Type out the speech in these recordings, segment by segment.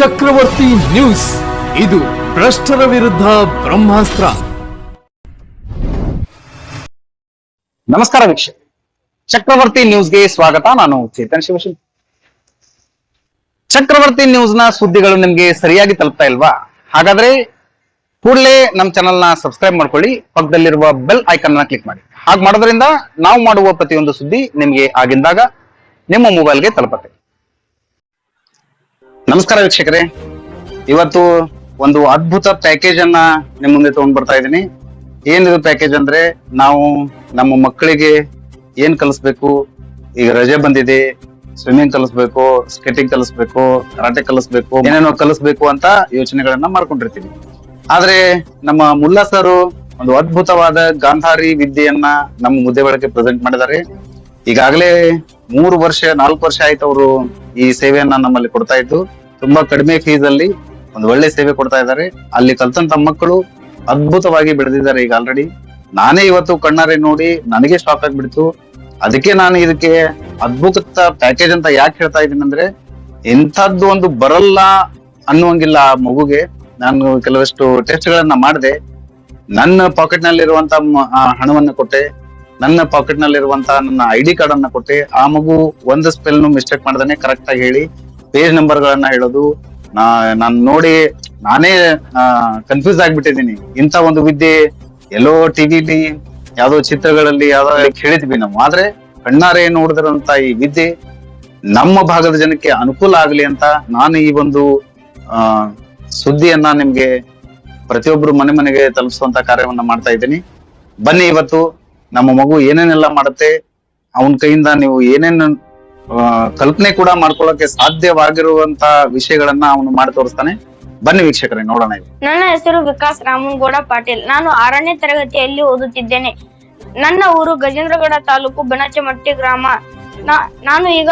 ಚಕ್ರವರ್ತಿ news, ಇದು ಭ್ರಷ್ಟರ ವಿರುದ್ಧ ಬ್ರಹ್ಮಾಸ್ತ್ರ. ನಮಸ್ಕಾರ ವೀಕ್ಷಕ, ಚಕ್ರವರ್ತಿ ನ್ಯೂಸ್ಗೆ ಸ್ವಾಗತ. ನಾನು ಚೇತನ್ ಶಿವಶಿಲ್. ಚಕ್ರವರ್ತಿ ನ್ಯೂಸ್ ನ ಸುದ್ದಿಗಳು ನಿಮ್ಗೆ ಸರಿಯಾಗಿ ತಲುಪ್ತಾ ಇಲ್ವಾ? ಹಾಗಾದ್ರೆ ಕೂಡಲೇ ನಮ್ಮ ಚಾನಲ್ ನ ಸಬ್ಸ್ಕ್ರೈಬ್ ಮಾಡ್ಕೊಳ್ಳಿ, ಪಕ್ಕದಲ್ಲಿರುವ ಬೆಲ್ ಐಕನ್ ನ ಕ್ಲಿಕ್ ಮಾಡಿ. ಹಾಗೆ ಮಾಡೋದ್ರಿಂದ ನಾವು ಮಾಡುವ ಪ್ರತಿಯೊಂದು ಸುದ್ದಿ ನಿಮ್ಗೆ ಆಗಿಂದಾಗ ನಿಮ್ಮ ಮೊಬೈಲ್ಗೆ ತಲುಪತ್ತೆ. ನಮಸ್ಕಾರ ವೀಕ್ಷಕರೇ, ಇವತ್ತು ಒಂದು ಅದ್ಭುತ ಪ್ಯಾಕೇಜ್ ಅನ್ನ ನಿಮ್ ಮುಂದೆ ತಗೊಂಡ್ ಬರ್ತಾ ಇದ್ದೀನಿ. ಏನಿದು ಪ್ಯಾಕೇಜ್ ಅಂದ್ರೆ, ನಾವು ನಮ್ಮ ಮಕ್ಕಳಿಗೆ ಏನ್ ಕಲಿಸ್ಬೇಕು, ಈಗ ರಜೆ ಬಂದಿದೆ, ಸ್ವಿಮ್ಮಿಂಗ್ ಕಲಿಸ್ಬೇಕು, ಸ್ಕೇಟಿಂಗ್ ಕಲಿಸ್ಬೇಕು, ಕರಾಟೆ ಕಲಿಸ್ಬೇಕು, ಏನೇನೋ ಕಲಿಸ್ಬೇಕು ಅಂತ ಯೋಚನೆಗಳನ್ನ ಮಾಡ್ಕೊಂಡಿರ್ತೀವಿ. ಆದ್ರೆ ನಮ್ಮ ಮುಲ್ಲಾ ಸರ್ ಒಂದು ಅದ್ಭುತವಾದ ಗಾಂಧಾರಿ ವಿದ್ಯೆಯನ್ನ ನಮ್ಮ ಮುದ್ದೆ ಒಳಗೆ ಪ್ರೆಸೆಂಟ್ ಮಾಡಿದ್ದಾರೆ. ಈಗಾಗಲೇ 3 ವರ್ಷ 4 ವರ್ಷ ಆಯ್ತು ಅವರು ಈ ಸೇವೆಯನ್ನ ನಮ್ಮಲ್ಲಿ ಕೊಡ್ತಾ ಇದ್ದು. ತುಂಬಾ ಕಡಿಮೆ ಫೀಸ್ ಅಲ್ಲಿ ಒಂದು ಒಳ್ಳೆ ಸೇವೆ ಕೊಡ್ತಾ ಇದ್ದಾರೆ. ಅಲ್ಲಿ ಕಲ್ತಂತ ಮಕ್ಕಳು ಅದ್ಭುತವಾಗಿ ಬೆಳೆದಿದ್ದಾರೆ. ಈಗ ಆಲ್ರೆಡಿ ನಾನೇ ಇವತ್ತು ಕಣ್ಣಾರೆ ನೋಡಿ ನನಗೆ ಶಾಕ್ ಆಗ್ಬಿಡ್ತು. ಅದಕ್ಕೆ ನಾನು ಇದಕ್ಕೆ ಅದ್ಭುತ ಪ್ಯಾಕೇಜ್ ಅಂತ ಯಾಕೆ ಹೇಳ್ತಾ ಇದ್ದೀನಿ ಅಂದ್ರೆ, ಇಂಥದ್ದು ಒಂದು ಬರಲ್ಲ ಅನ್ನುವಂಗಿಲ್ಲ ಆ ಮಗುಗೆ. ನಾನು ಕೆಲವಷ್ಟು ಟೆಸ್ಟ್ ಗಳನ್ನ ಮಾಡಿದೆ. ನನ್ನ ಪಾಕೆಟ್ ನಲ್ಲಿರುವಂತ ಹಣವನ್ನ ಕೊಟ್ಟೆ, ನನ್ನ ಪಾಕೆಟ್ ನಲ್ಲಿರುವಂತ ನನ್ನ ID ಕಾರ್ಡ್ ಅನ್ನ ಕೊಟ್ಟೆ. ಆ ಮಗು ಒಂದು ಸ್ಪೆಲ್ ಮಿಸ್ಟೇಕ್ ಮಾಡ್ದಾನೆ ಕರೆಕ್ಟ್ ಆಗಿ ಹೇಳಿ ಪೇಜ್ ನಂಬರ್ ಗಳನ್ನ ಹೇಳೋದು ನಾನು ನೋಡಿ ನಾನೇ ಕನ್ಫ್ಯೂಸ್ ಆಗ್ಬಿಟ್ಟಿದ್ದೀನಿ. ಇಂಥ ಒಂದು ವಿದ್ಯೆ ಎಲ್ಲೋ ಟಿವಿಲಿ ಯಾವ್ದೋ ಚಿತ್ರಗಳಲ್ಲಿ ಯಾವ್ದೋ ಕೇಳಿದ್ವಿ ನಾವು, ಆದ್ರೆ ಕಣ್ಣಾರೆ ನೋಡಿದಿರಂತ ಈ ವಿದ್ಯೆ ನಮ್ಮ ಭಾಗದ ಜನಕ್ಕೆ ಅನುಕೂಲ ಆಗ್ಲಿ ಅಂತ ನಾನು ಈ ಒಂದು ಸುದ್ದಿಯನ್ನ ನಿಮ್ಗೆ ಪ್ರತಿಯೊಬ್ರು ಮನೆ ಮನೆಗೆ ತಲುಪಿಸುವಂತ ಕಾರ್ಯವನ್ನ ಮಾಡ್ತಾ ಇದ್ದೀನಿ. ಬನ್ನಿ, ಇವತ್ತು ನಮ್ಮ ಮಗು ಏನೇನೆಲ್ಲ ಮಾಡುತ್ತೆ, ಅವನ ಕೈಯಿಂದ ನೀವು ಏನೇನು ಕಲ್ಪನೆ ಕೂಡ ಮಾಡ್ಕೊಳ್ಳೋಕೆ ಸಾಧ್ಯವಾಗಿರುವಂತ ವಿಷಯಗಳನ್ನ ಅವನು ಮಾಡಿ ತೋರಿಸ್ತಾನೆ. ಬನ್ನಿ ವೀಕ್ಷಕರೇ, ನೋಡೋಣ. ನನ್ನ ಹೆಸರು ವಿಕಾಸ್ ರಾಮನಗೌಡ ಪಾಟೀಲ್. ನಾನು 6ನೇ ತರಗತಿಯಲ್ಲಿ ಓದುತ್ತಿದ್ದೇನೆ. ನನ್ನ ಊರು ಗಜೇಂದ್ರಗಡ ತಾಲೂಕು ಬನಚಮಟ್ಟಿ ಗ್ರಾಮ. ನಾನು ಈಗ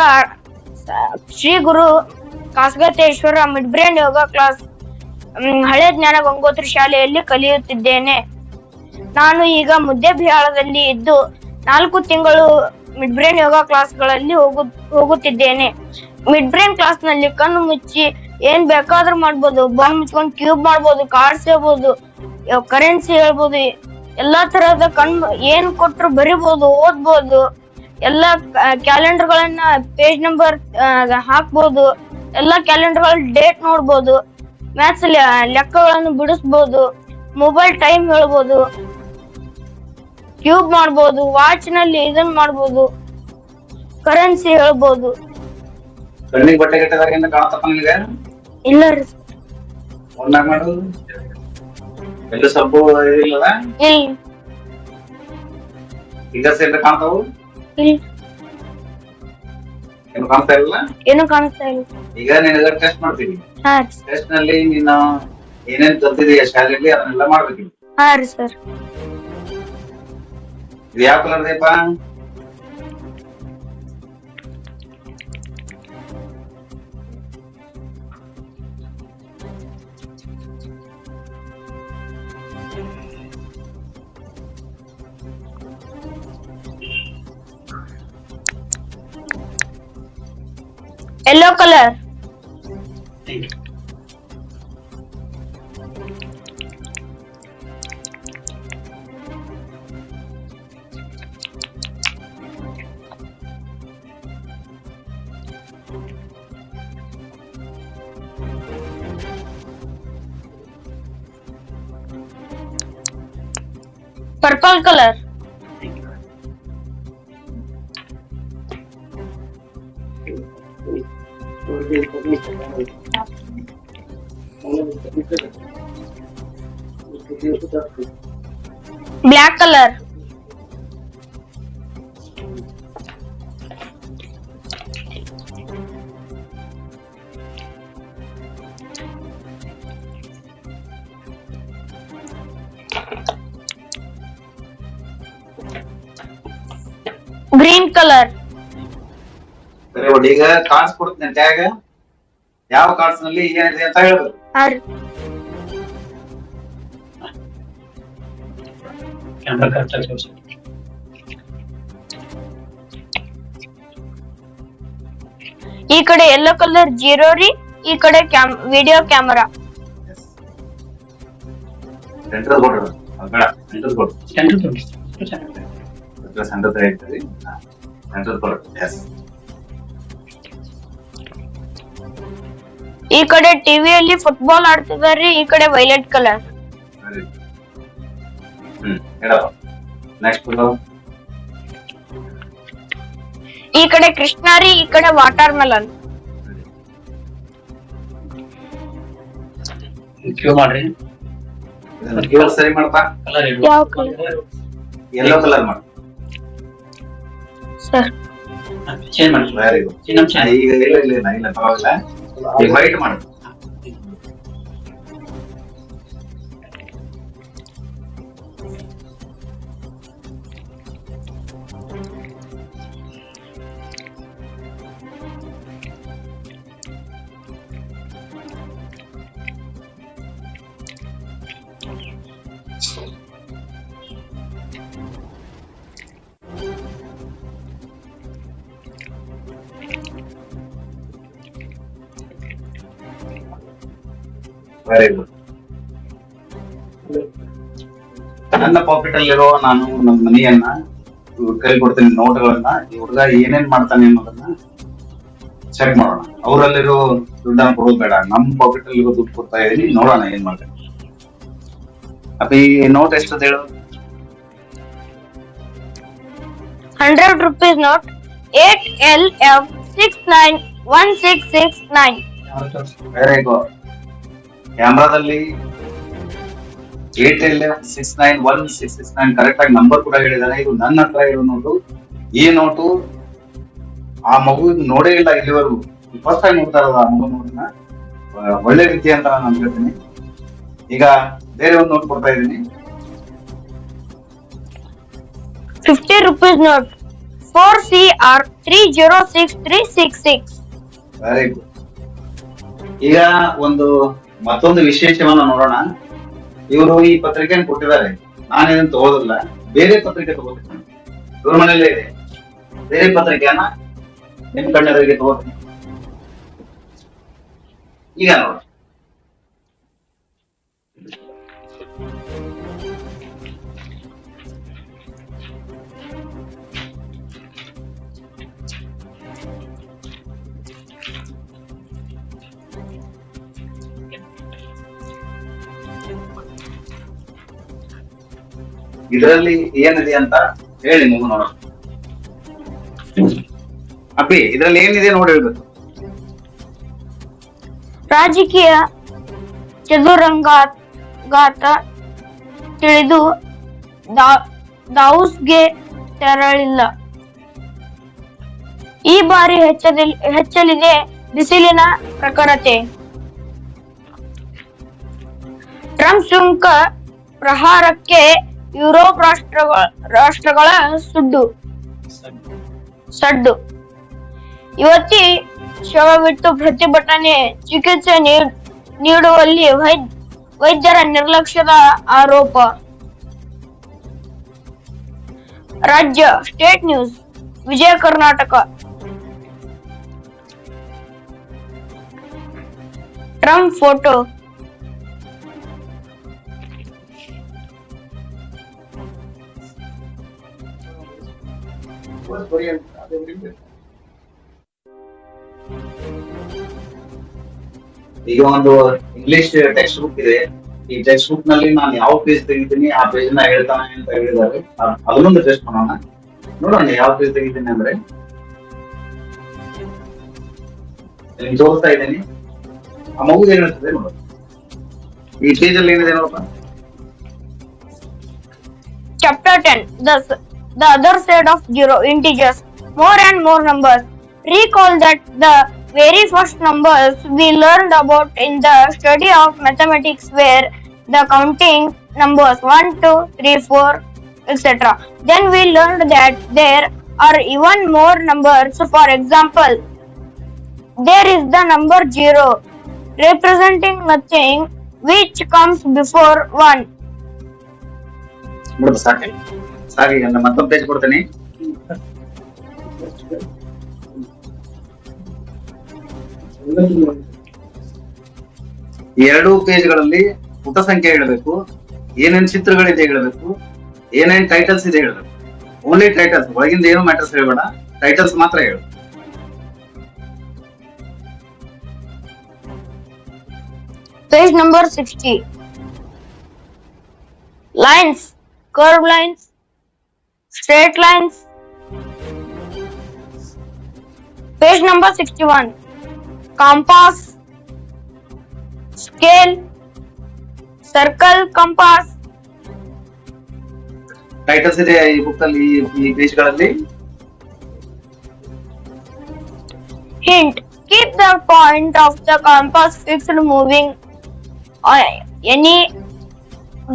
ಶ್ರೀ ಗುರು ಕಾಸಗತೇಶ್ವರ ಮಿಡ್ ಬ್ರೈನ್ ಯೋಗ ಕ್ಲಾಸ್ ಹಳೆ ಜ್ಞಾನ ಗಂಗೋತ್ರಿ ಶಾಲೆಯಲ್ಲಿ ಕಲಿಯುತ್ತಿದ್ದೇನೆ. ನಾನು ಈಗ ಮುದ್ದೇಬಿಹಾಳದಲ್ಲಿ ಇದ್ದು 4 ತಿಂಗಳು ಮಿಡ್ ಬ್ರೈನ್ ಯೋಗ ಕ್ಲಾಸ್ಗಳಲ್ಲಿ ಹೋಗುತ್ತಿದ್ದೇನೆ. ಮಿಡ್ ಬ್ರೈನ್ ಕ್ಲಾಸ್ ನಲ್ಲಿ ಕಣ್ಣು ಮುಚ್ಚಿ ಏನ್ ಬೇಕಾದ್ರೂ ಮಾಡ್ಬೋದು. ಬಾಂಬ್ ಮುಚ್ಕೊಂಡು ಕ್ಯೂಬ್ ಮಾಡ್ಬೋದು, ಕಾರ್ಡ್ಸ್ ಹೇಳ್ಬೋದು, ಕರೆನ್ಸಿ ಹೇಳ್ಬೋದು, ಎಲ್ಲಾ ತರಹದ ಏನ್ ಕೊಟ್ರು ಬರಿಬೋದು, ಓದ್ಬೋದು. ಎಲ್ಲಾ ಕ್ಯಾಲೆಂಡರ್ ಗಳನ್ನ ಪೇಜ್ ನಂಬರ್ ಹಾಕ್ಬೋದು. ಎಲ್ಲಾ ಕ್ಯಾಲೆಂಡರ್ ಗಳ ಡೇಟ್ ನೋಡ್ಬೋದು. ಮ್ಯಾಥ್ಸ್ ಲೆಕ್ಕಗಳನ್ನು ಬಿಡಿಸ್ಬೋದು. ಮೊಬೈಲ್ ಟೈಮ್ ಹೇಳ್ಬೋದು, ಕ್ಯೂಬ್ ಮಾಡ್ಬೋದು, ವಾಚ್ ನಲ್ಲಿ ಇದನ್ ಮಾಡ್ಬೋದು, ಕರೆನ್ಸಿ ಹೇಳ್ಬೋದು. ಕಣ್ಣಿಗೆ ಬಟ್ಟೆ ಕಟ್ಟಿದಾಗಿಂದ ಕಾಣತಪ್ಪ ನಿನಗೆ? ಇಲ್ಲ ರೀ. ಒಂದಾಗ ಮಾಡು, ಎಲ್ಲ ಸ್ವಲ್ಪ ಇಲ್ಲದ ಈಗ ಸೇರಿ ಕಾಣ್ತಾವು? ಏನು ಕಾಣ್ತಾ ಇಲ್ಲ? ಏನು ಕಾಣಿಸ್ತಾ ಇಲ್ಲ. ಈಗ ನಿನಗ ಟೆಸ್ಟ್ ಮಾಡ್ತೀವಿ. ಹಾ ಟೆಸ್ಟ್ ನಲ್ಲಿ ನೀನು ಏನೇನ್ ಕಲ್ತಿದೀಯ ಶಾಲೆಯಲ್ಲಿ ಅದನ್ನೆಲ್ಲ ಮಾಡ್ಬೇಕು. ಹಾ ರೀ ಸರ್. ಇದು ಯಾವ ಕಲರ್ ದೀಪ? Yellow colour. Purple colour. Black colour. Green colour. ಸರಿ, ಒಳ್ಳೆ ಈಗ ಕಾರ್ಡ್ಸ್ ಕೊಡ್ತೀನಿ ಟ್ಯಾಗ್. ಯಾವ ಕಾರ್ಡ್ಸ್ ನಲ್ಲಿ ಏನಿದೆ ಅಂತ ಹೇಳ್ಬೇಕು. ಕ್ಯಾಮೆರಾ ಕರೆಕ್ಟ್ ಆಗಿ ತೋರಿಸು. ಈ ಕಡೆ ಯೆಲ್ಲೋ ಕಲರ್ 0 ರೀ, ಈ ಕಡೆ ವಿಡಿಯೋ ಕ್ಯಾಮರಾ. ಸೆಂಟರ್ ಬೋರ್ಡ್ ಬೇಡ, ಸೆಂಟರ್ ಬೋರ್ಡ್ ಸೆಂಟರ್ ಹೇಳ್ತೀವಿ. Centre board yes. ಈ ಕಡೆ ಟಿವಿಯಲ್ಲಿ ಫುಟ್ಬಾಲ್ ಆಡ್ತಿದಾರೆ, ಈ ಕಡೆ ವೈಲೆಟ್ ಕಲರ್. ಹೇಳಪ್ಪ ನೆಕ್ಸ್ಟ್. ಈ ಕಡೆ ಕೃಷ್ಣಾರಿ, ಈ ಕಡೆ ವಾಟರ್ ಮೆಲನ್. ಮಾಡ್ರಿ ಸರಿ ಮಾಡಪ್ಪ. ಯಾವ ಕಲರ್ ಯೆಲ್ಲೋ ಕಲರ್ ಮಾಡು ಸರ್? ಚೇಂಜ್ ಮಾಡಿ. Very good. ಈಗ ಇಲ್ಲ ಪರವಾಗಿಲ್ಲ. ಈಗ ವೈಟ್ ಮಾಡು. Very good. ನನ್ನ ಪಾಕೆಟ್ ಅಲ್ಲಿರೋ ನಾನು ನಮ್ಮ ಮನೆಯನ್ನ ಕೈ ಕೊಡ್ತೀನಿ, ನೋಟ್ಗಳನ್ನ. ಈ ಹುಡುಗ ಏನೇನ್ ಮಾಡ್ತಾನೆ ಅನ್ನೋದನ್ನ ಚೆಕ್ ಮಾಡೋಣ. ಅವರಲ್ಲಿರೋ ದುಡ್ಡನ್ನ ಕೊಡೋದು ಬೇಡ, ನಮ್ಮ ಪಾಕೆಟ್ ಅಲ್ಲಿರೋ ದುಡ್ಡು ಕೊಡ್ತಾ ಇದೀನಿ, ನೋಡೋಣ ಏನ್ ಮಾಡ್ತಾನೆ. ಅಪ್ಪ ಈ ನೋಟ್ ಎಷ್ಟು ಹೇಳು? 100 rupees note 8LF691669. Very good. ಕ್ಯಾಮ್ರಾದಲ್ಲಿ 8LF691669 ಕರೆಕ್ಟ್ ಆಗಿ ನಂಬರ್ ಕೂಡ ಹೇಳಿದಾನೆ. ಇದು ನನ್ನ ಹತ್ರ ಇರೋ ನೋಟು. ಈ ನೋಟು ಆ ಮಗು ನೋಡೇ ಇಲ್ಲ ಇಲ್ಲಿವರೆಗೂ, ಫಸ್ಟ್ ಟೈಮ್ ನೋಡ್ತಾ ಇರೋದು ಆ ಮಗು ನೋಟನ್ನ. ಒಳ್ಳೆ ರೀತಿ ಅಂತ ನಾನು ಅನ್ಕೊಳ್ತೀನಿ. ಈಗ ಬೇರೆ ಒಂದು ನೋಟ್ ಕೊಡ್ತಾ ಇದ್ದೀನಿ. 50 rupees note 4CR306366. Very good. ಈಗ ಮತ್ತೊಂದು ವಿಶೇಷವನ್ನ ನೋಡೋಣ. ಇವರು ಈ ಪತ್ರಿಕೆಯನ್ನು ಕೊಟ್ಟಿದ್ದಾರೆ, ನಾನೇನು ತಗೋದಿಲ್ಲ, ಬೇರೆ ಪತ್ರಿಕೆ ತಗೋತೀನಿ. ಇವ್ರ ಮನೇಲೆ ಇದೆ, ಬೇರೆ ಪತ್ರಿಕೆಯನ್ನ ನಿಮ್ ಕಣ್ಣೆದುರಿಗೆ ತಗೋತೀನಿ. ಈಗ ನೋಡಿ, ಇದರಲ್ಲಿ ಏನಿದೆ ಅಂತ ಹೇಳಿ ಮಗು ನೋಡೋಣ. ಅಪ್ಪಿ ಇದ್ರಲ್ಲಿ ಏನಿದೆ ನೋಡಿ ಹೇಳ್ಬೇಕು. ರಾಜಕೀಯ ಚದುರಂಗಾಟ ತಿಳಿದು ದಾವೂಸ್ಗೆ ತೆರಳಿಲ್ಲ. ಈ ಬಾರಿ ಹೆಚ್ಚಲಿದೆ ಬಿಸಿಲಿನ ಪ್ರಖರತೆ. ಟ್ರಂಪ್ ಸುಂಕ ಪ್ರಹಾರಕ್ಕೆ ಯುರೋಪ್ ರಾಷ್ಟ್ರಗಳ ಸಡ್ಡು. ಯುವತಿ ಶವವಿಟ್ಟು ಪ್ರತಿಭಟನೆ, ಚಿಕಿತ್ಸೆ ನೀಡುವಲ್ಲಿ ವೈದ್ಯರ ನಿರ್ಲಕ್ಷ್ಯದ ಆರೋಪ. ರಾಜ್ಯ state news, Vijaya Karnataka. Trump photo. ಈಗ ಒಂದು ಇಂಗ್ಲಿಷ್ ಟೆಕ್ಸ್ಟ್ ಬುಕ್ ಇದೆ. ಈ ಟೆಕ್ಸ್ಟ್ ಬುಕ್ ನಲ್ಲಿ ನಾನು ಯಾವ ಪೇಜ್ ತೆಗಿತೀನಿ ಆ ಪೇಜ್ ನ ಹೇಳ್ತಾನೆ ಅಂತ ಹೇಳಿದ್ದಾರೆ. ಅದನ್ನೊಂದು ಟೆಸ್ಟ್ ಮಾಡೋಣ, ನೋಡೋಣ ಯಾವ ಪೇಜ್ ತೆಗಿತೀನಿ ಅಂದ್ರೆ. ತೋರಿಸ್ತಾ ಇದ್ದೀನಿ, ಆ ಮಗು ಏನ್ ಹೇಳ್ತದೆ ನೋಡ. ಈ ಪೇಜ್ ಅಲ್ಲಿ ಏನಿದೆ ನೋಡಪ್ಪ. Chapter 10, the other side of zero, integers, more and more numbers. Recall that the very first numbers we learned about in the study of mathematics were the counting numbers 1, 2, 3, 4, etc. Then we learned that there are even more numbers. For example, there is the number 0, representing nothing which comes before 1. ನೋಡ್ದು ಸಾಕು ಈಗ ಮತ್ತೊಂದು page ಕೊಡ್ತೀನಿ. ಈ ಎರಡೂ ಪೇಜ್ಗಳಲ್ಲಿ ಪುಟ ಸಂಖ್ಯೆ ಹೇಳಬೇಕು, ಏನೇನ್ ಚಿತ್ರಗಳಿದೆ ಹೇಳಬೇಕು, ಏನೇನ್ ಟೈಟಲ್ಸ್ ಇದೆ ಹೇಳಬೇಕು. ಓನ್ಲಿ ಟೈಟಲ್ಸ್, ಒಳಗಿಂದ ಏನು ಮ್ಯಾಟರ್ಸ್ ಹೇಳ್ಬೇಡ, ಟೈಟಲ್ಸ್ ಮಾತ್ರ ಹೇಳು. Page number 60. Lines, curved lines, straight lines. Page number 61. Compass, scale, circle, compass. Titles ಇದೆ ಈ ಬುಕ್ ಅಲ್ಲಿ, ಈ ಪೇಜ್ಗಳಲ್ಲಿ. Hint, keep the point of the compass fixed moving any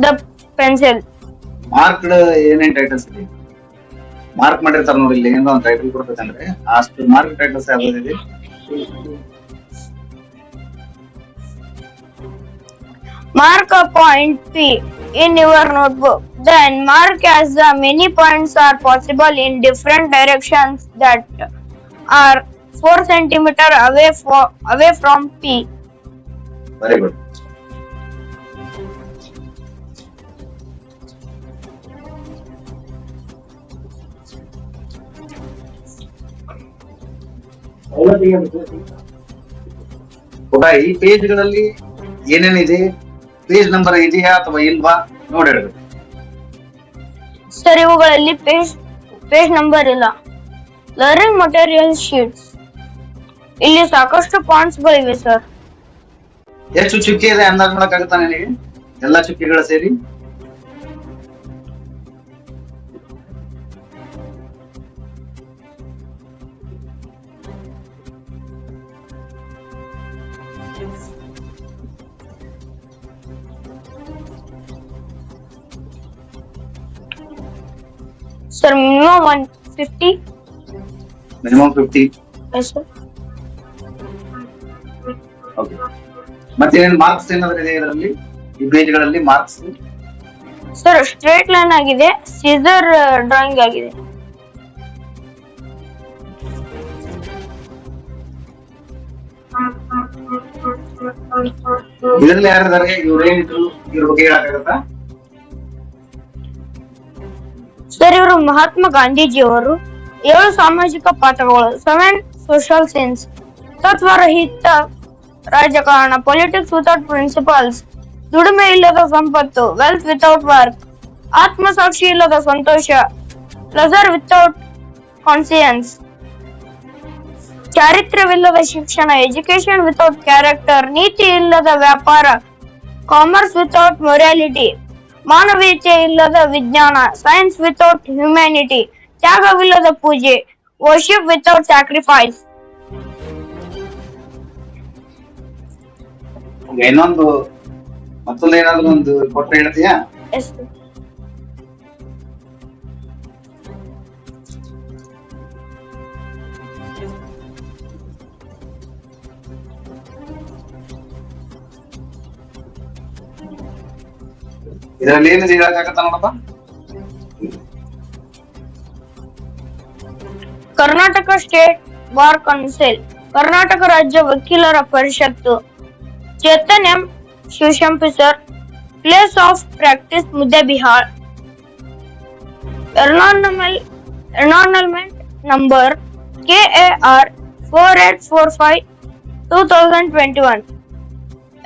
the pencil. Marked ಏನೇನ್ ಟೈಟಲ್ಸ್ ಇದೆ, mark ಮಾಡಿರ್ತಾರ ನೋಡಿ, ಇಲ್ಲಿ ಏನೋ ಒಂದು ಟೈಟಲ್ ಕೊಡ್ಬೇಕಂದ್ರೆ ಅಷ್ಟು ಮಾರ್ಕ್ ಟೈಟಲ್ಸ್ ಯಾವ್ದಿದೆ. Mark a point P in your notebook. Then mark as many points are possible in different directions that are 4 cm away from P. Very good. ಪುಟ ಈ ಪೇಜ್ಗಳಲ್ಲಿ ಏನೇನಿದೆ, ಪೇಜ್ ನಂಬರ್ ಇದೆಯಾ ಅಥವಾ ಇಲ್ವಾ ನೋಡಿ ಹೇಳ್ಬೇಕು. ಸರ್, ಇವುಗಳಲ್ಲಿ ಪೇಜ್ ನಂಬರ್ ಇಲ್ಲ. ಲರ್ನಿಂಗ್ ಮಟೀರಿಯಲ್ ಶೀಟ್ಸ್, ಇಲ್ಲಿ ಸಾಕಷ್ಟು ಪಾಯಿಂಟ್ಸ್ ಗಳಿವೆ ಸರ್. ಎಷ್ಟು ಚುಕ್ಕಿ ಇದೆ ಅಂದಾಜ್ ಮಾಡಕ್ಕಾಗುತ್ತಾ ನಿನಗೆ? ಎಲ್ಲಾ ಚುಕ್ಕಿಗಳ ಸೇರಿ sir minimum 150. Minimum 50. Yes sir. Okay. ಮತ್ತೆ ಏನೇನು ಮಾರ್ಕ್ಸ್ ಏನಾದ್ರು ಇದೆ ಇದರಲ್ಲಿ, ಈ ಪೇಜ್ಗಳಲ್ಲಿ ಮಾರ್ಕ್ಸ್? ಸರ್ ಸ್ಟ್ರೇಟ್ ಲೈನ್ ಆಗಿದೆ, ಸೀಸರ್ ಡ್ರಾಯಿಂಗ್ ಆಗಿದೆ. ಇದರಲ್ಲಿ ಯಾರಿದ್ದಾರೆ, ಇವ್ರೇನಿದ್ರು, ಇವ್ರ ಬಗ್ಗೆ ಹೇಳಕ್ಕಾಗತ್ತಾ? ಸರ್, ಇವರು ಮಹಾತ್ಮ ಗಾಂಧೀಜಿ ಅವರು. 7 ಸಾಮಾಜಿಕ ಪಾತ್ರಗಳು, 7 ಸೋಷಿಯಲ್ ಸೀನ್ಸ್, ತತ್ವರಹಿತ ರಾಜಕಾರಣ, ಪೊಲಿಟಿಕ್ಸ್ ವಿತೌಟ್ ಪ್ರಿನ್ಸಿಪಲ್ಸ್, ದುಡಿಮೆ ಇಲ್ಲದ ಸಂಪತ್ತು, ವೆಲ್ತ್ ವಿತೌಟ್ ವರ್ಕ್, ಆತ್ಮಸಾಕ್ಷಿ ಇಲ್ಲದ ಸಂತೋಷ, ಪ್ಲೆಜರ್ ವಿತೌಟ್ ಕಾನ್ಸಿಯನ್ಸ್, ಚಾರಿತ್ರ್ಯವಿಲ್ಲದ ಶಿಕ್ಷಣ, ಎಜುಕೇಶನ್ ವಿತೌಟ್ ಕ್ಯಾರೆಕ್ಟರ್, ನೀತಿ ಇಲ್ಲದ ವ್ಯಾಪಾರ, ಕಾಮರ್ಸ್ ವಿತೌಟ್ ಮೊರಾಲಿಟಿ, ಮಾನವೀಯತೆ ಇಲ್ಲದ ವಿಜ್ಞಾನ, ಸೈನ್ಸ್ ವಿತೌಟ್ ಹ್ಯುಮ್ಯಾನಿಟಿ, ತ್ಯಾಗವಿಲ್ಲದ ಪೂಜೆ, ವರ್ಷಿಪ್ ವಿತೌಟ್ ಸ್ಯಾಕ್ರಿಫೈಸ್. ಇನ್ನೊಂದು ಮತ್ತೊಂದು ಏನಾದ್ರು ಒಂದು ಕೊಟ್ಟರೆ ಹೇಳ್ತೀಯಾ? ಇದರಲ್ಲಿ ಏನಿದೆ ಹೇಳಕ್ಕಾಗತ್ತಾ ನೋಡಪ್ಪ? Karnataka state bar council, Karnataka ರಾಜ್ಯ ವಕೀಲರ ಪರಿಷತ್ತು, Chetan M Shivashampi sir, place of practice Muddebihal, enrolment number KAR 4845 2021,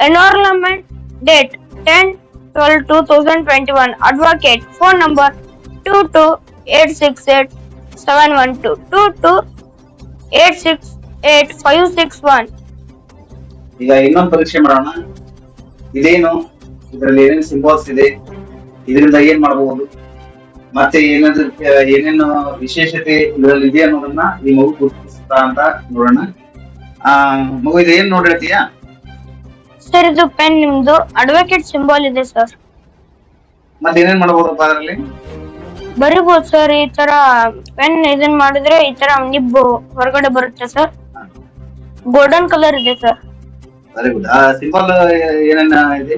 enrolment date 10/12/2021, advocate, phone number 22868712 22868561. ಈಗ ಇನ್ನೊಂದು ಪರೀಕ್ಷೆ ಮಾಡೋಣ. ಇದೇನು, ಇದರಲ್ಲಿ ಏನೇನು ಸಿಂಬಲ್ಸ್ ಇದೆ, ಇದರಿಂದ ಏನ್ ಮಾಡಬಹುದು, ಮತ್ತೆ ಏನೇನು ವಿಶೇಷತೆ ಇದರಲ್ಲಿ ಇದೆ ಅನ್ನೋದನ್ನ ಈ ಮಗು ಗುರುತಿಸ್ತಾ ಅಂತ ನೋಡೋಣ. ಮಗು ಇದು ಏನ್ ನೋಡಿರ್ತೀಯಾ? ಸರ್, ಇದು ಪೆನ್, ನಿಮ್ದು ಅಡ್ವೊಕೇಟ್ ಸಿಂಬಲ್ ಇದೆ ಸರ್. ಮತ್ತೆ ಏನೇನ್ ಮಾಡಬಹುದಪ್ಪ ಅದರಲ್ಲಿ? ಬರಿಬಹುದು ಸರ್. ಈ ತರ ಪೆನ್ ಇದನ್ ಮಾಡಿದ್ರೆ ಈ ತರ ನಿಬ್ಬು ಹೊರಗಡೆ ಬರುತ್ತೆ ಸರ್. ಗೋಲ್ಡನ್ ಕಲರ್ ಇದೆ ಸರ್. Very good. ಆ ಸಿಂಬಲ್ ಏನೇನ ಇದೆ?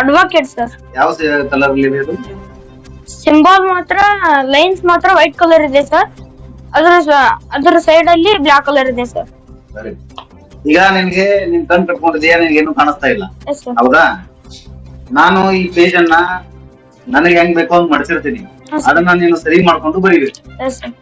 Advocate sir. ಯಾವ ಕಲರ್ ಅಲ್ಲಿ ಇದೆ ಅದು? ಸಿಂಬಲ್ ಮಾತ್ರ ಲೈನ್ಸ್ ಮಾತ್ರ ವೈಟ್ ಕಲರ್ ಇದೆ ಸರ್. ಅದ್ರ ಸೈಡ್ ಅಲ್ಲಿ ಬ್ಲಾಕ್ ಕಲರ್ ಇದೆ ಸರ್. Very good. ಈಗ ನಿನ್ಗೆ ನಿನ್ ಕಣ್ ಕಟ್ಕೊಂಡಿದ್ಯಾ, ನಿನ್ಗೆ ಏನು ಕಾಣಿಸ್ತಾ ಇಲ್ಲ, ಎಸ್ ಸರ್. ಹೌದಾ? ನಾನು ಈ ಪೇಜ್ ಅನ್ನ ನನಗೆ ಹೆಂಗ್ ಬೇಕೋ ಹಂಗ್ ಮಡ್ಸಿರ್ತೀನಿ, ಅದನ್ನ ನೀನು ಸರಿ ಮಾಡ್ಕೊಂಡು ಬರೀಬೇಕು. Yes sir.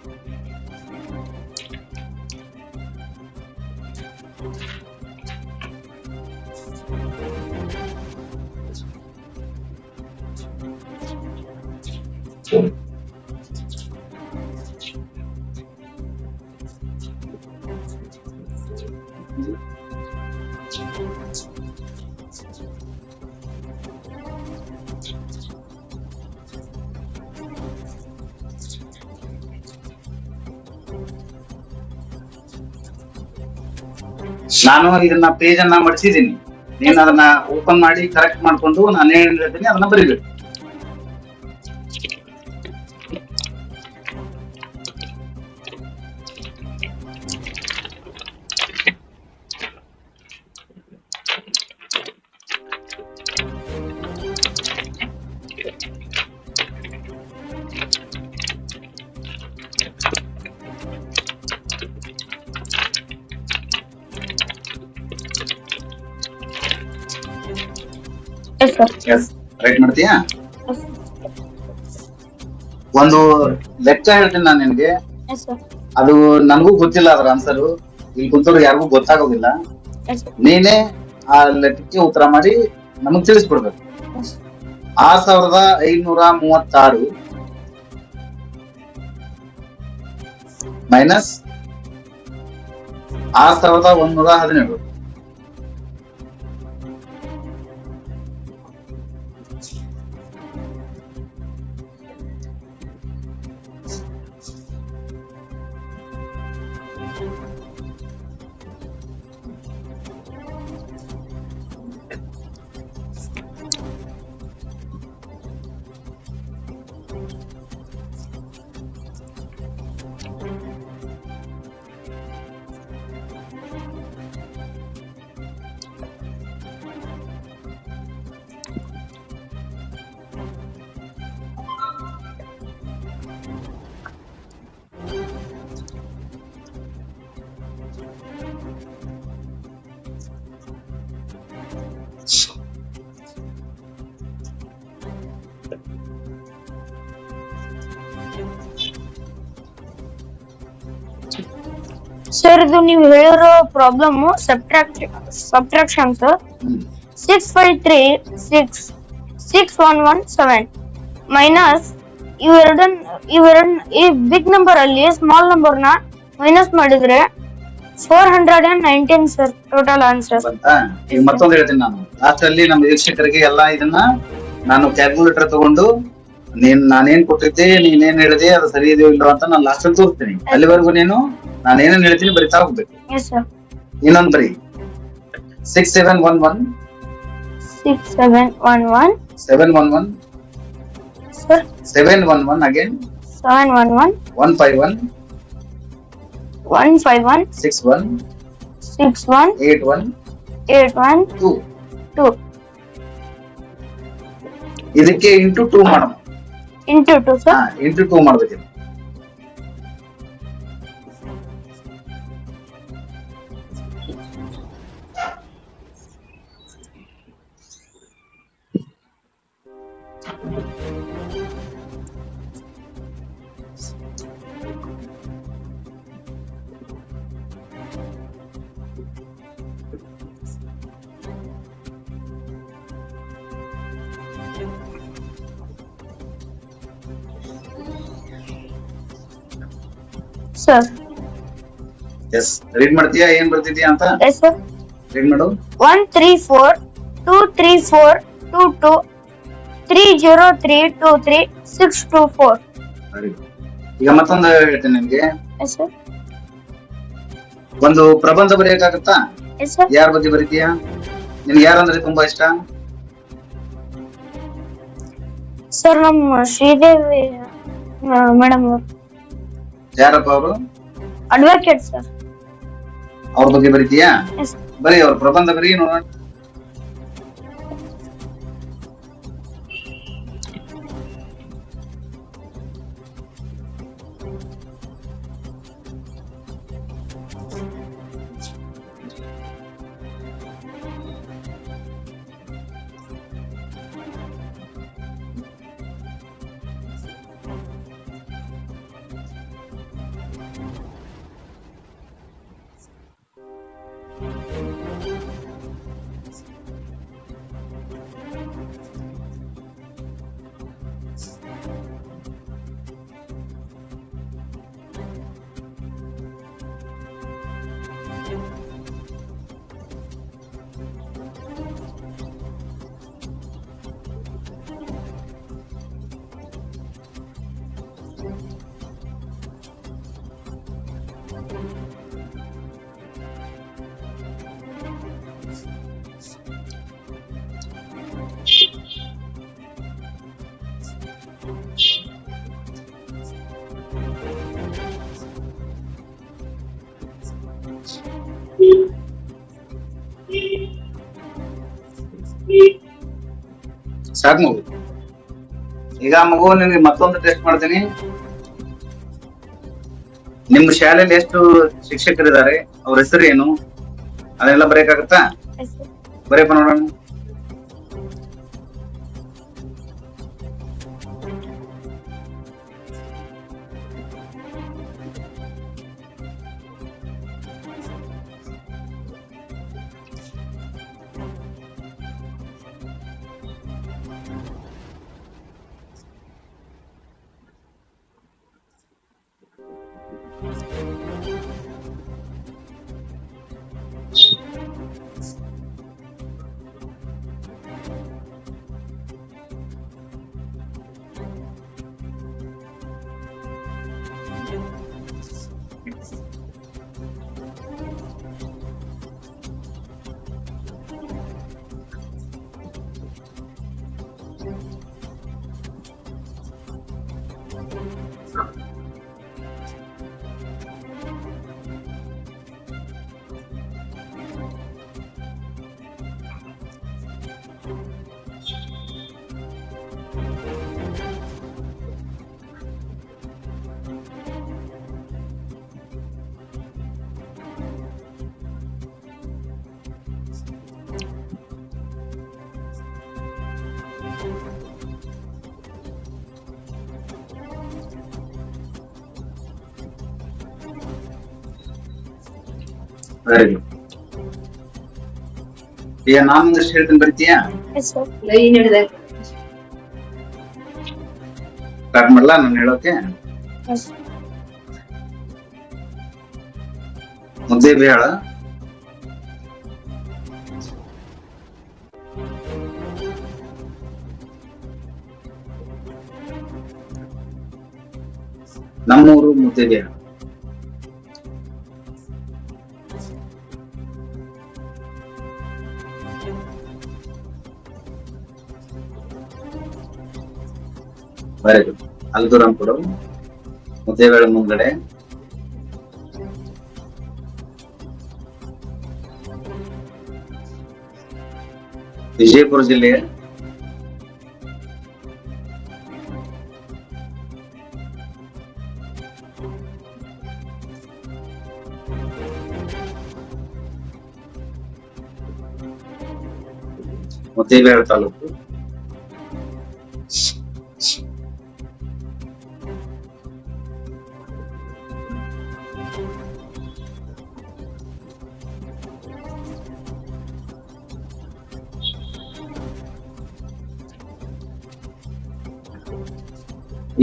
ನಾನು ಇದನ್ನ ಪೇಜ್ ಅನ್ನ ಮಡ್ಸಿದೀನಿ, ನೀನ್ ಅದನ್ನ ಓಪನ್ ಮಾಡಿ ಕರೆಕ್ಟ್ ಮಾಡ್ಕೊಂಡು ನಾನು ಏನ್ ಹೇಳ್ತೀನಿ ಅದನ್ನ ಬರೀಬೇಕು. Yes sir. ಎಸ್, ರೈಟ್ ಮಾಡ್ತೀಯಾ? ಎಸ್ ಒಂದು ಲೆಕ್ಕ ಹೇಳ್ತೀನಿ ನಾನು ನಿನ್ಗೆ, ಎಸ್ ಸರ್. ಅದು ನನಗೂ ಗೊತ್ತಿಲ್ಲ ಅದ್ರ ಆನ್ಸರ್, ಇಲ್ಲಿ ಕುಂತವ್ರು ಯಾರಿಗೂ ಗೊತ್ತಾಗೋದಿಲ್ಲ. Yes sir. ನೀನೇ ಆ ಲೆಕ್ಕಕ್ಕೆ ಉತ್ತರ ಮಾಡಿ ನಮಗ್ ತಿಳಿಸ್ಬಿಡ್ಬೇಕು. 6536 ಮೈನಸ್ 6117. ಸರ್, ಇದು ನೀವು ಹೇಳಿರೋ ಪ್ರಾಬ್ಲಮ್ ಸಬ್ಟ್ರಾಕ್ಷನ್ ಸರ್. 653661117 ಮೈನಸ್ ಈ ಬಿಗ್ ನಂಬರ್ ಅಲ್ಲಿ ಸ್ಮಾಲ್ ನಂಬರ್ ನ ಮೈನಸ್ ಮಾಡಿದ್ರೆ 419 ಸರ್ ಟೋಟಲ್ ಆನ್ಸರ್. ಈಗ ಮತ್ತೊಂದು ಹೇಳ್ತೀನಿ ನಾನು, ಲಾಸ್ಟ್ ಅಲ್ಲಿ ನಮ್ಮ ವೀಕ್ಷಕರಿಗೆ ಎಲ್ಲಾ ಇದನ್ನ ನಾನು ಕ್ಯಾಲ್ಕುಲೇಟರ್ ತಗೊಂಡು ನಾನೇನ್ ಕೊಟ್ಟಿದ್ದೆ, ನೀನೇನ್ ಹೇಳಿದೆ, ಅದು ಸರಿ ಇದೆಯೋ ಇಲ್ಲೋ ಅಂತ ನಾನು ಲಾಸ್ಟ್ ಅಲ್ಲಿ ತೋರಿಸ್ತೀನಿ. ಅಲ್ಲಿವರೆಗೂ ನೀನು ನಾನು ಏನೇನ್ ಹೇಳ್ತೀನಿ ಬರಿತಾ ಹೋಗ್ಬೇಕು. Yes sir. ಇನ್ನೊಂದ್ ಬರಿ 6711 6711 711 ಸರ್. 711 again 711 151 151 61 61 81 81 2. 2 ಇದಕ್ಕೆ ಇಂಟು 2 ಮಾಡೋಣ. into 2 sir. ಇಂಟು 2 ಮಾಡ್ಬೇಕು. ಸರ್. ಎಸ್, ರೀಡ್ ಮಾಡ್ತೀಯಾ ಏನ್ ಬರ್ತಿದ್ಯಾ ಅಂತ? Yes sir. ರೀಡ್ ಮಾಡು. 134 234 22 30323 624. ಈಗ ಮತ್ತೊಂದು ಹೇಳ್ತೇನೆ ನಿಮ್ಗೆ. Yes sir. ಒಂದು ಪ್ರಬಂಧ ಬರೆಯಕ್ಕಾಗತ್ತಾ? Yes sir. ಯಾರ ಬಗ್ಗೆ ಬರೀತೀಯಾ? ನಿನ್ಗೆ ಯಾರಂದ್ರೆ ತುಂಬಾ ಇಷ್ಟ? ಸರ್, ನಮ್ಮ ಶ್ರೀದೇವಿ ಮೇಡಮ್ ಅವರು. ಯಾರಪ್ಪ ಅವರು? Advocate sir. ಅವ್ರ ಬಗ್ಗೆ ಬರೀತೀಯಾ? ಎಸ್. ಬರೀ ಅವ್ರ ಪ್ರಬಂಧ ಬರೀ ನೋಡೋಣ. ಸಾಕ್ ಮಗು. ಈಗ ಮಗು ನಿನ್ಗೆ ಮತ್ತೊಂದು ಟೆಸ್ಟ್ ಮಾಡ್ತೀನಿ. ನಿಮ್ಮ ಶಾಲೆಯಲ್ಲಿ ಎಷ್ಟು ಶಿಕ್ಷಕರಿದ್ದಾರೆ, ಅವ್ರ ಹೆಸರು ಏನು, ಅದೆಲ್ಲ ಬರೆಯಕ್ಕಾಗತ್ತಾ? ಬರೆಯಪ್ಪ ನೋಡೋಣ. Very good. ಈಗ ನಾನೊಂದಷ್ಟು ಹೇಳ್ತೀನಿ, ಬರ್ತೀಯಾ? ಸ್ಟಾರ್ಟ್ ಮಾಡ್ಲಾ ನಾನು ಹೇಳೋಕೆ? ಮುದ್ದೆ ಬೇಳ, ನಮ್ಮೂರು Muddebihal. Very good. Aldurampur Muddebihal ಮುಂಗಡೆ. ವಿಜಯಪುರ ಜಿಲ್ಲೆಯ ಮುದ್ದೇಬೇಳೆ ತಾಲೂಕು.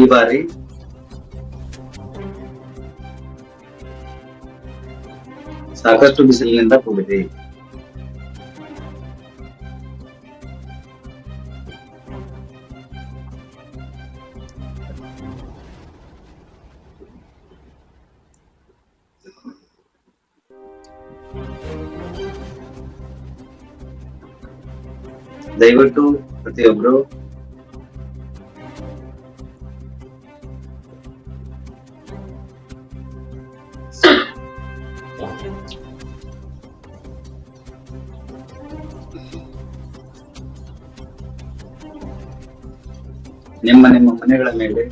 ಈ ಬಾರಿ ಸಾಕಷ್ಟು ಬಿಸಿಲಿನಿಂದ ಕೂಡಿದೆ. ದಯವಿಟ್ಟು ಪ್ರತಿಯೊಬ್ರು ನಿಮ್ಮ ನಿಮ್ಮ ಮನೆಗಳ ಮೇಲೆ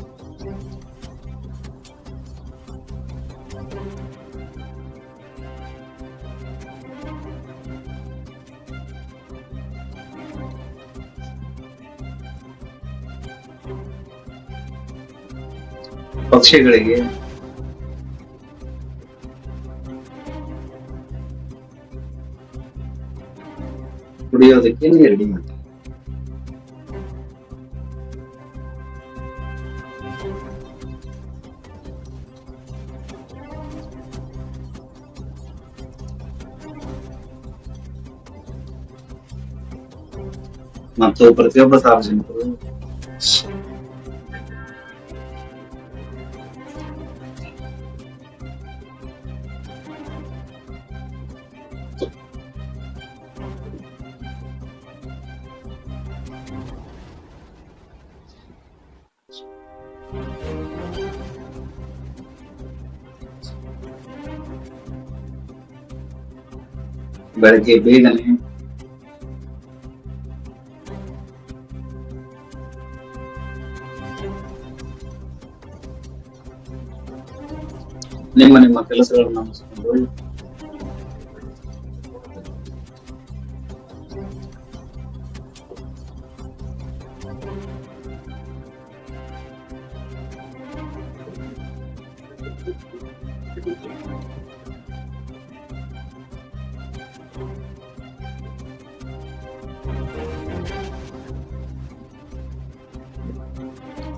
ಪಕ್ಷಿಗಳಿಗೆ ಕುಡಿಯೋದಕ್ಕೆ ನೀರು ಮಾಡಿ. ಮತ್ತು ಪ್ರತಿಯೊಬ್ಬ ಸಾರ್ವಜನಿಕರು ಬೆಳಗ್ಗೆ ಬೇಗನೆ ನಿಮ್ಮ ಕೆಲಸಗಳನ್ನ ಮುಗಿಸ್ಕೊಂಡು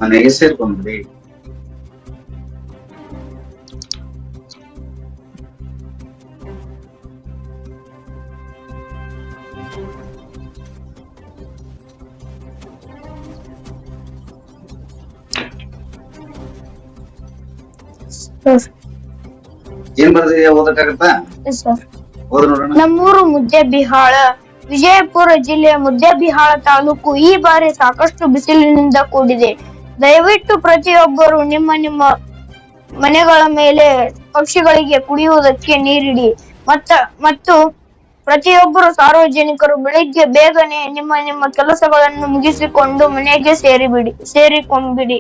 ಮನೆಗೆ ಸೇರ್ಕೊಂಡ್ರಿ. ಏನ್ ಬರ್ದಿದ್ಯಾ, ಓದಕ್ಕಾಗತ್ತಾ? ಸರ್ ಓದ್ ನೋಡೋಣ. ನಮ್ಮೂರು ಮುದ್ದೇಬಿಹಾಳ, ವಿಜಯಪುರ ಜಿಲ್ಲೆಯ ಮುದ್ದೇಬಿಹಾಳ ತಾಲೂಕು ಈ ಬಾರಿ ಸಾಕಷ್ಟು ಬಿಸಿಲಿನಿಂದ ಕೂಡಿದೆ. ದಯವಿಟ್ಟು ಪ್ರತಿಯೊಬ್ಬರು ನಿಮ್ಮ ನಿಮ್ಮ ಮನೆಗಳ ಮೇಲೆ ಪಕ್ಷಿಗಳಿಗೆ ಕುಡಿಯುವುದಕ್ಕೆ ನೀರಿಡಿ. ಮತ್ತು ಪ್ರತಿಯೊಬ್ಬರು ಸಾರ್ವಜನಿಕರು ಬೆಳಿಗ್ಗೆ ಬೇಗನೆ ನಿಮ್ಮ ನಿಮ್ಮ ಕೆಲಸಗಳನ್ನು ಮುಗಿಸಿಕೊಂಡು ಮನೆಗೆ ಸೇರಿಕೊಂಡ್ಬಿಡಿ.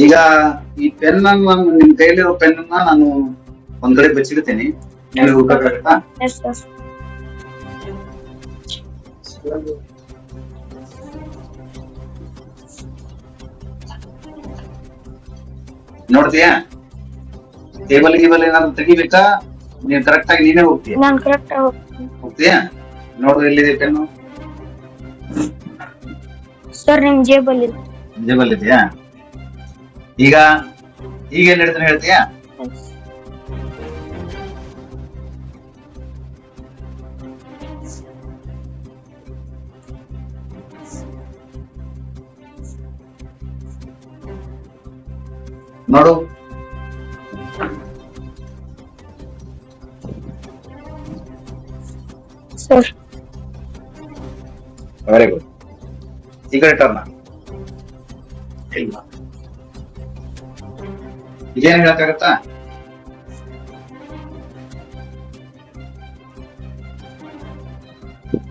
ಈಗ ಈ ಪೆನ್ ನಿಮ್ ಕೈಲಿರೋ ಪೆನ್ ನಾನು ಒಂದ್ ಕಡೆ ಬಚ್ಚಿಡ್ತೇನೆ, ನಿಮಗೆ ಉಪಯೋಗ. Yes sir. ನೋಡ್ತೀಯಾ? ಟೇಬಲ್ ಗೀಬಲ್ ಏನಾದ್ರು ತೆಗಿಬೇಕಾ? ನೀನ್ ಕರೆಕ್ಟ್ ಆಗಿ ನೀನೇ ಹೋಗ್ತೀಯ? ನಾನು ಕರೆಕ್ಟ್ ಹೋಗ್ತೀಯಾ? ನೋಡ್ರಿ, ಎಲ್ಲಿದೆ ಪೆನ್ನು? ಸರ್ ನಿಮ್ ಜೇಬಲ್ಲಿ ಇದೆಯಾ? ಈಗ ಏನ್ ಹೇಳ್ತಾನೆ ಹೇಳ್ತೀಯಾ? ನೋಡು, ಸರ್. Very good. ಈ ಕಡೆ ಟರ್ನ್. ಈಗೇನ್ ಹೇಳಕ್ಕಾಗತ್ತಾ?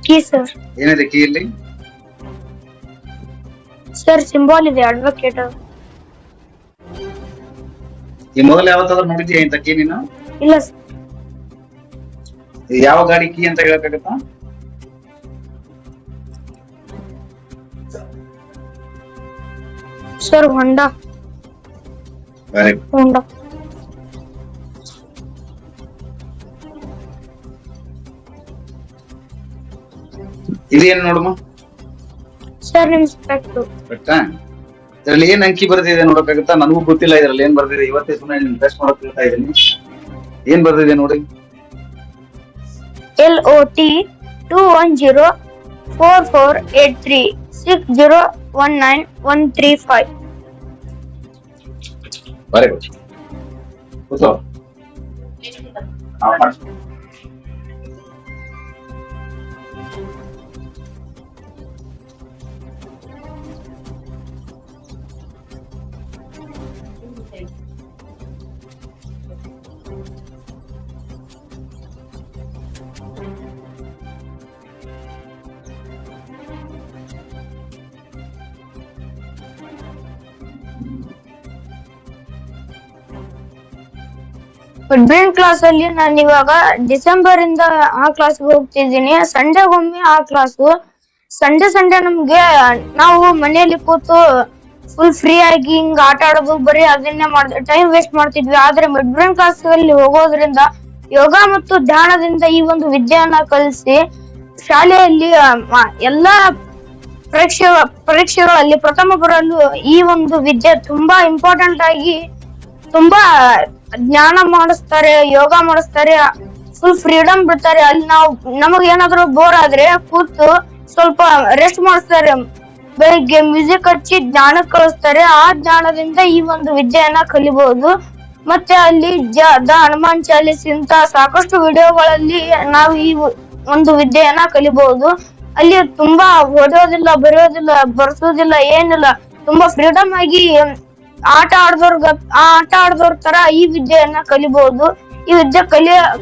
Key sir. ಏನಿದೆ ಕೀ ಇಲ್ಲಿ? ಸರ್ ಸಿಂಬಲ್ ಇದೆ, ಅಡ್ವೊಕೇಟ್. ಈ ಮೊದಲು ಯಾವತ್ತಾದ್ರೂ ನೋಡಿದ್ಯಾ ಇಂತ ಕೀ ನೀನು? ಇಲ್ಲ ಯಾವ ಗಾಡಿ ಕೀ ಅಂತ ಹೇಳಕ್ಕಾಗತ್ತಾ? Sir Honda. Very good. Honda. ಇದೇನು ನೋಡಮ್ಮ? ಸರ್ ನಿಮ್ ಸ್ಪೆಕ್ಟ್. ಕರೆಕ್ಟಾ? ಇದ್ರಲ್ಲಿ ಏನ್ ಅಂಕಿ ಬರ್ದಿದೆ ನೋಡಕ್ಕಾಗತ್ತಾ? ನನಗೂ ಗೊತ್ತಿಲ್ಲ ಇದ್ರಲ್ಲಿ ಏನ್ ಬರ್ದಿದೆ. ಇವತ್ತೇ ಸುಮ್ಮನೆ ನಿಮ್ ಟೆಸ್ಟ್ ಮಾಡಕ್ ಹೇಳ್ತಾ ಇದೀನಿ. ಏನ್ ಬರ್ದಿದೆ ನೋಡಿ. LOT 2104483601913 very good. ಕೂತ್ಕೋ. ಅಡ್ಮಿನ್ ಕ್ಲಾಸ್ ಅಲ್ಲಿ ನಾನು ಇವಾಗ ಡಿಸೆಂಬರ್ ಇಂದ ಆ ಕ್ಲಾಸ್ಗೆ ಹೋಗ್ತಿದ್ದೀನಿ. ಸಂಡೆಗೊಮ್ಮೆ ಆ ಕ್ಲಾಸು. ಸಂಡೆ ನಮ್ಗೆ ನಾವು ಮನೆಯಲ್ಲಿ ಕೂತು ಫುಲ್ ಫ್ರೀ ಆಗಿ ಹಿಂಗ್ ಆಟ ಆಡೋದು, ಬರೀ ಅದನ್ನೇ ಟೈಮ್ ವೇಸ್ಟ್ ಮಾಡ್ತಿದ್ವಿ. ಆದ್ರೆ ಮಿಡ್ ಕ್ಲಾಸ್ ಅಲ್ಲಿ ಹೋಗೋದ್ರಿಂದ ಯೋಗ ಮತ್ತು ಧ್ಯಾನದಿಂದ ಈ ಒಂದು ವಿದ್ಯೆಯನ್ನ ಕಲಿಸಿ ಶಾಲೆಯಲ್ಲಿ ಎಲ್ಲಾ ಪರೀಕ್ಷೆಗಳಲ್ಲಿ ಪ್ರಥಮ ಬರಲು ಈ ಒಂದು ವಿದ್ಯೆ ತುಂಬಾ ಇಂಪಾರ್ಟೆಂಟ್ ಆಗಿ ತುಂಬಾ ಜ್ಞಾನ ಮಾಡಿಸ್ತಾರೆ, ಯೋಗ ಮಾಡಿಸ್ತಾರೆ, ಫುಲ್ ಫ್ರೀಡಮ್ ಬಿಡ್ತಾರೆ. ಅಲ್ಲಿ ನಾವು ನಮಗ್ ಏನಾದ್ರು ಬೋರ್ ಆದ್ರೆ ಕೂತು ಸ್ವಲ್ಪ ರೆಸ್ಟ್ ಮಾಡಿಸ್ತಾರೆ. ಬೆಳಿಗ್ಗೆ ಮ್ಯೂಸಿಕ್ ಹಚ್ಚಿ ಜ್ಞಾನ ಕಲಿಸ್ತಾರೆ. ಆ ಜ್ಞಾನದಿಂದ ಈ ಒಂದು ವಿದ್ಯೆಯನ್ನ ಕಲಿಬಹುದು. ಮತ್ತೆ ಅಲ್ಲಿ ದ ಹನುಮಾನ್ ಚಾಲೀಸ್ ಇಂತ ಸಾಕಷ್ಟು ವಿಡಿಯೋಗಳಲ್ಲಿ ನಾವು ಈ ಒಂದು ವಿದ್ಯೆಯನ್ನ ಕಲಿಬಹುದು. ಅಲ್ಲಿ ತುಂಬಾ ಓದೋದಿಲ್ಲ, ಬರೆಯೋದಿಲ್ಲ, ಬರ್ಸೋದಿಲ್ಲ, ಏನಿಲ್ಲ. ತುಂಬಾ ಫ್ರೀಡಮ್ ಆಗಿ ಆಟ ಆಡ್ದವ್ರ ತರ ಈ ವಿದ್ಯೆಯನ್ನ ಕಲಿಬಹುದು. ಈ ವಿದ್ಯೆ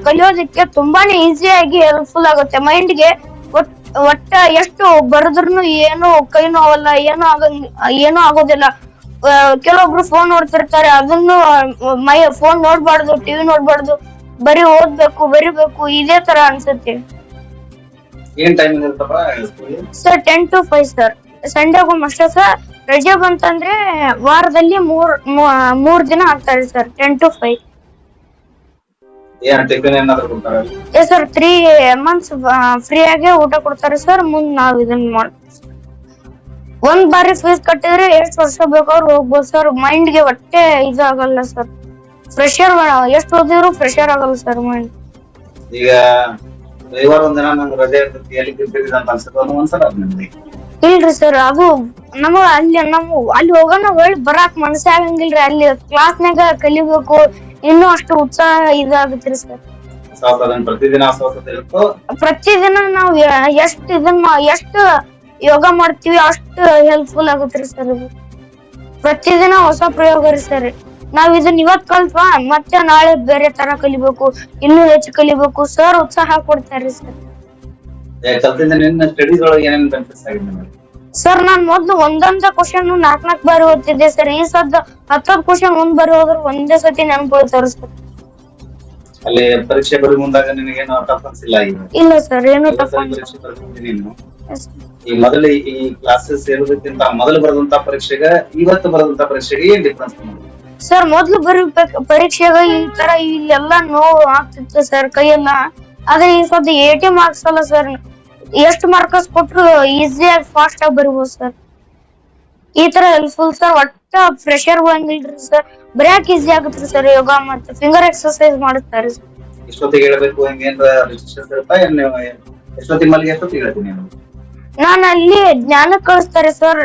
ಕಲಿಯೋದಕ್ಕೆ ತುಂಬಾನೇ ಈಸಿಯಾಗಿ ಹೆಲ್ಪ್ಫುಲ್ ಆಗುತ್ತೆ. ಮೈಂಡ್ಗೆ ಒಟ್ಟ ಎಷ್ಟು ಬರದ್ರೂ ಏನು ಕೈ ನೋವಲ್ಲ, ಏನೂ ಆಗೋದಿಲ್ಲ. ಕೆಲವೊಬ್ರು ಫೋನ್ ನೋಡ್ತಿರ್ತಾರೆ, ಅದನ್ನು ಫೋನ್ ನೋಡ್ಬಾರ್ದು, ಟಿವಿ ನೋಡ್ಬಾರ್ದು, ಬರೀ ಓದ್ಬೇಕು ಬರಿಬೇಕು ಇದೇ ತರ ಅನ್ಸುತ್ತೆ. ಏನ್ ಟೈಮಿಂಗ್ ಇರುತ್ತಪ್ಪ ಸರ್ 10 to 5 ಸರ್. ಸಂಡೇಗೊಮ್ಮೆ ಅಷ್ಟೇ ಸರ್. ರಜೆ ಬಂತಂದ್ರೆ ವಾರದಲ್ಲಿ ಮೂರ್ ದಿನ ಆಗ್ತಾರೆ ಸರ್ 10 to 5. ಏನ್ ಟಿಫಿನ್ ಏನಾದ್ರು ಕೊಡ್ತಾರ? ಸರ್ 3 months ಫ್ರೀ ಆಗಿ ಊಟ ಕೊಡ್ತಾರೆ ಸರ್. ಮುಂದ್ ನಾವ್ ಇದನ್ನ ಮಾಡ್ತೀವಿ. ಒಂದ್ ಬಾರಿ ಫೀಸ್ ಕಟ್ಟಿದ್ರೆ ಎಷ್ಟ್ ವರ್ಷ ಬೇಕಾದ್ರೂ ಹೋಗ್ಬೋದು ಸರ್. ಮೈಂಡ್ ಗೆ ಒಟ್ಟೆ ಇದಾಗಲ್ಲ ಸರ್. ಫ್ರೆಶರ್ ಎಷ್ಟು ಓದಿದ್ರು ಫ್ರೆಶರ್ ಆಗಲ್ಲ ಸರ್ ಮೈಂಡ್. ಈಗ ರವಿವಾರ ಒಂದಿನ ನಂಗೆ ರಜೆ ಇರ್ತೈತಿ, ಎಲ್ಲಿ ಕ್ರಿಕೆಟ್ ಅಂತ ಅನ್ಸುತ್ತೆ ಒಂದ್ಸಲ ನಿಮ್ಗೆ? ಇಲ್ರಿ ಸರ್, ಅದು ನಮಗ ಅಲ್ಲಿ ಹೋಗೋಣ ಹೊಳ್ಳಿ ಬರಾಕ್ ಮನಸ್ಸ ಆಗಂಗಿಲ್ರಿ. ಅಲ್ಲಿ ಕ್ಲಾಸ್ನಾಗ ಕಲಿಬೇಕು, ಇನ್ನೂ ಅಷ್ಟು ಉತ್ಸಾಹ ಇದಾಗತ್ರಿ ಸರ್. ಪ್ರತಿದಿನ ಅಸ್ವಸ್ಥತೆ ಇರುತ್ತೋ? ಪ್ರತಿದಿನ ನಾವ್ ಎಷ್ಟು ಯೋಗ ಮಾಡ್ತೀವಿ ಅಷ್ಟು ಹೆಲ್ಪ್ಫುಲ್ ಆಗುತ್ರಿ ಸರ್. ಇದು ಪ್ರತಿದಿನ ಹೊಸ ಪ್ರಯೋಗ ರೀ ಸರ್. ನಾವ್ ಇದನ್ನ ಇವತ್ ಕಲ್ತ್ವಾ ಮತ್ತೆ ನಾಳೆ ಬೇರೆ ತರ ಕಲಿಬೇಕು, ಇನ್ನೂ ಹೆಚ್ಚು ಕಲಿಬೇಕು. ಸರ್ ಉತ್ಸಾಹ ಕೊಡ್ತಾರ್ರಿ ಸರ್. ಸ್ಟಡೀಸ್ ಒಳಗೆ ಏನೇನ್ ಬೆನಿಫಿಟ್ಸ್ ಆಗಿದೆ? ಸರ್ ನಾನ್ ಮೊದ್ಲು ಒಂದೊಂದ ಕ್ವಶನ್ 4 ಬಾರಿ ಓದ್ತಿದ್ದೆ ಸರ್. ಈ ಸದ್ದ 10 ಕ್ವಶನ್ ಒಂದ್ ಬಾರಿ ಹೋದ್ರೆ ಒಂದೇ ಸತಿ ನೆನಪುಳ್ತಾರ ಸರ್. ಅಲ್ಲಿ ಪರೀಕ್ಷೆ ಬರೀ ಮುಂದಾಗ ನಿನಗೇನು ಟಫ್ ಅನ್ಸಿಲ್ಲ? ಇಲ್ಲ ಸರ್, ಏನು ಟಫ್ ಈ ಮೊದಲು ಈ ಕ್ಲಾಸಸ್ ಸೇರೋದಕ್ಕಿಂತ ಮೊದಲು ಬರೆದಂತ ಪರೀಕ್ಷೆಗೆ ಇವತ್ತು ಬರೆದಂತ ಪರೀಕ್ಷೆಗೆ ಏನ್ ಡಿಫ್ರೆನ್ಸ್? ಸರ್ ಮೊದ್ಲು ಬರೀಬೇಕು ಪರೀಕ್ಷೆಗ ಈ ತರ ಇಲ್ಲೆಲ್ಲಾ ನೋವು ಆಗ್ತಿತ್ತು ಸರ್ ಕೈಯೆಲ್ಲ. ಆದ್ರೆ ಈ ಸದ್ದ 80 ಮಾರ್ಕ್ಸ್ ಅಲ್ಲ ಸರ್, ಎಷ್ಟು ಮಾರ್ಕ್ಸ್ ಕೊಟ್ರು ಈಸಿಯಾಗಿ ಫಾಸ್ಟ್ ಆಗಿ ಬರಿಬಹುದು ಸರ್. ಈ ತರ ಹೆಲ್ಪ್ಫುಲ್ ಸರ್. ಒಟ್ಟ ಫ್ರೆಶರ್ ಹೋಗಂಗಿಲ್ರಿ ಸರ್, ಬರೆಯಕ್ ಈಸಿ ಆಗುತ್ತೆ ಸರ್. ಯೋಗ ಮತ್ತೆ ಫಿಂಗರ್ ಎಕ್ಸರ್ಸೈಸ್ ಮಾಡುತ್ತಾರೆ ಸರ್. ಎಷ್ಟೊತ್ತಿಗೆ ಹೇಳ್ಬೇಕು ಎಷ್ಟೊತ್ತಿಗೆ ಮಲ್ಲಿಗೆ ಎಷ್ಟೊತ್ತಿಗೆ ಹೇಳ್ತೀನಿ? ನಾನು ಅಲ್ಲಿ ಜ್ಞಾನ ಕಳಿಸ್ತಾರೆ ಸರ್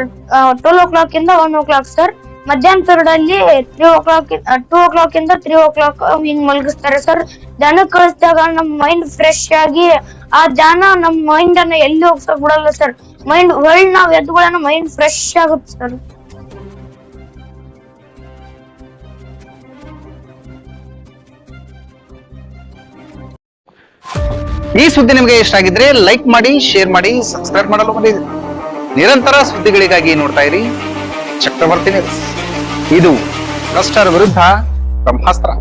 12 o'clock ಇಂದ 1 o'clock ಸರ್. ಮಧ್ಯಾಹ್ನ ಪೀರಿಯಡ್ ಅಲ್ಲಿ 2 o'clock ಇಂದ 3 o'clock ಹಿಂಗ್ ಮಲಗಿಸ್ತಾರೆ ಸರ್. ಧ್ಯಾನ ಕಳಿಸಿದಾಗ ನಮ್ ಮೈಂಡ್ ಫ್ರೆಶ್ ಆಗಿ ಆ ಧ್ಯಾನ ನಮ್ ಮೈಂಡ್ ಅನ್ನ ಎಲ್ಲಿ ಹೋಗ್ಸಕ್ ಬಿಡಲ್ಲ ಸರ್. ಮೈಂಡ್ ಒಳ್ಳೆ ನಾವ್ ಎದ್ದುಗಳನ್ನ ಮೈಂಡ್ ಫ್ರೆಶ್ ಆಗುತ್ತೆ ಸರ್. ಈ ಸುದ್ದಿ ನಿಮಗೆ ಇಷ್ಟ ಆಗಿದ್ರೆ ಲೈಕ್ ಮಾಡಿ, ಶೇರ್ ಮಾಡಿ, ಸಬ್ಸ್ಕ್ರೈಬ್ ಮಾಡಲು ಮರೆಯದಿರಿ. ನಿರಂತರ ಸುದ್ದಿಗಳಿಗಾಗಿ ನೋಡ್ತಾ ಇರಿ ಚಕ್ರವರ್ತಿ ನ್ಯೂಸ್. ಇದು ಭ್ರಷ್ಟರ ವಿರುದ್ಧ ಬ್ರಹ್ಮಾಸ್ತ್ರ.